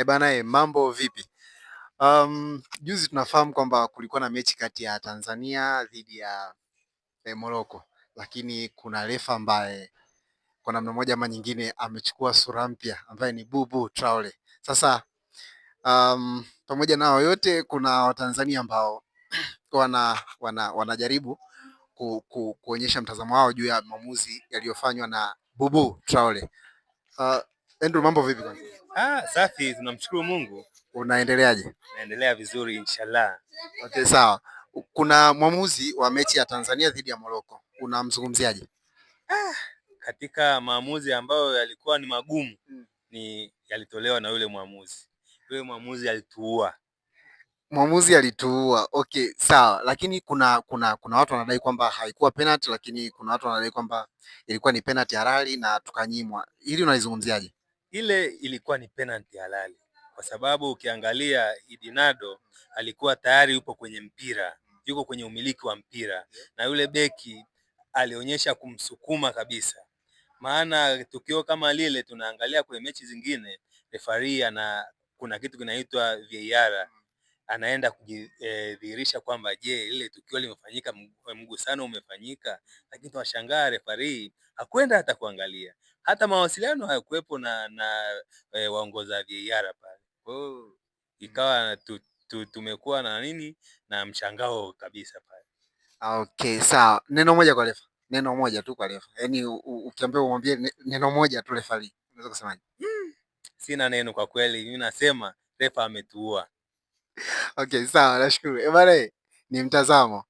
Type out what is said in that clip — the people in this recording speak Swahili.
Bana, mambo vipi? Juzi tunafahamu kwamba kulikuwa na mechi kati ya Tanzania dhidi ya Morocco, lakini kuna refa ambaye kwa namna moja ama nyingine amechukua sura mpya ambaye ni Bubu Traore. Sasa pamoja na yote kuna Watanzania ambao wanajaribu kuonyesha mtazamo wao juu ya maamuzi yaliyofanywa na Bubu Traore. Andrew, mambo vipi kwanza? Safi, tunamshukuru Mungu. Unaendeleaje? Naendelea vizuri inshallah. Okay, sawa. Kuna mwamuzi wa mechi ya Tanzania dhidi ya Morocco. Unamzungumziaje? Katika maamuzi ambayo yalikuwa ni magumu ni yalitolewa na yule mwamuzi. Yule mwamuzi alituua. Mwamuzi alituua. Okay, sawa. Lakini kuna watu wanadai kwamba haikuwa penalty, lakini kuna watu wanadai kwamba ilikuwa ni penalty halali na tukanyimwa. Hili unalizungumziaje? Ile ilikuwa ni penalty halali kwa sababu ukiangalia Idinado alikuwa tayari yupo kwenye mpira, yuko kwenye umiliki wa mpira na yule beki alionyesha kumsukuma kabisa. Maana tukio kama lile tunaangalia kwenye mechi zingine, refarii kuna kitu kinaitwa VAR, anaenda kudhihirisha kwamba je, ile tukio limefanyika, mgusano umefanyika, lakini tunashangaa refarii hakwenda hata kuangalia, hata mawasiliano hayakuwepo na waongoza VAR pale. Kwa hiyo ikawa tumekuwa na nini na mshangao kabisa pale. Okay, sawa. Neno moja kwa refa. Neno moja tu kwa refa. Yaani ukiambiwa umwambie neno moja tu refarii. Unaweza kusemaje? Sina neno kwa kweli. Mimi nasema refa ametuua. Okay, sawa, nashukuru. Bana, ni mtazamo.